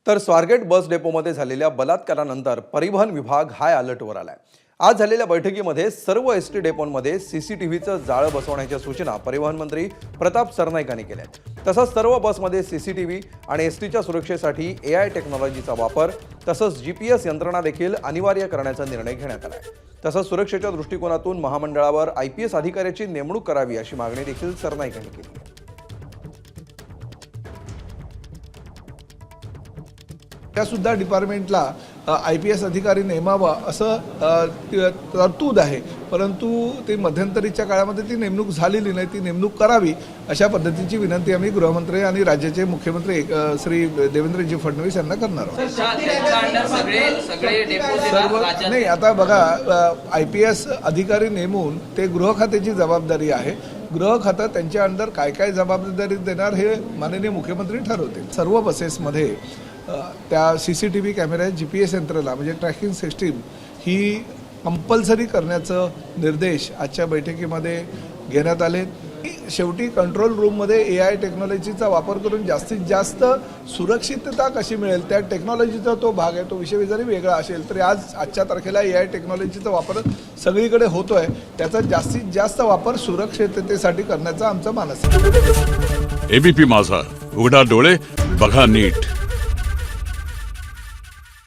तर स्वारगेट बस डेपोमध्ये झालेल्या बलात्कारानंतर परिवहन विभाग हाय अलर्टवर आलाय। आज झालेल्या बैठकीमध्ये सर्व एसटी डेपोंमध्ये सीसीटीव्हीचं जाळं बसवण्याच्या सूचना परिवहन मंत्री प्रताप सरनाईक यांनी केल्या। तसंच सर्व बसमध्ये सीसीटीव्ही आणि एसटीच्या सुरक्षेसाठी एआय टेक्नॉलॉजीचा वापर तसंच जीपीएस यंत्रणा देखील अनिवार्य करण्याचा निर्णय घेण्यात आलाय। तसंच सुरक्षेच्या दृष्टिकोनातून महामंडळावर आयपीएस अधिकाऱ्याची नेमणूक करावी अशी मागणी देखील सरनाईक यांनी केली। त्या सुद्धा डिपार्टमेंटला आयपीएस अधिकारी नेमावा असं तरतूद आहे, परंतु ती मध्यंतरीच्या काळामध्ये ती नेमणूक झालेली नाही। ती नेमणूक करावी अशा पद्धतीची विनंती आम्ही गृहमंत्री आणि राज्याचे मुख्यमंत्री श्री देवेंद्रजी फडणवीस यांना करणार आहोत। सर्व नाही, आता बघा, आयपीएस अधिकारी नेमून ते गृह खात्याची जबाबदारी आहे। गृह खातं त्यांच्या अंडर काय काय जबाबदारी देणार हे माननीय मुख्यमंत्री ठरवतील। सर्व बसेसमध्ये त्या सीसीटीव्ही कॅमेरा जीपीएस यंत्रणा म्हणजे ट्रॅकिंग सिस्टीम ही कंपल्सरी करण्याचं निर्देश आजच्या बैठकीमध्ये घेण्यात आले। शेवटी कंट्रोल रूममध्ये एआय टेक्नॉलॉजीचा वापर करून जास्तीत जास्त सुरक्षितता कशी मिळेल त्या टेक्नॉलॉजीचा तो भाग आहे। तो विषय जरी वेगळा असेल तरी आजच्या तारखेला एआय टेक्नॉलॉजीचा वापर सगळीकडे होतोय। त्याचा जास्तीत जास्त वापर सुरक्षिततेसाठी करण्याचा आमचा मानस आहे। एबीपी माझा, उघडा डोळे बघा नीट।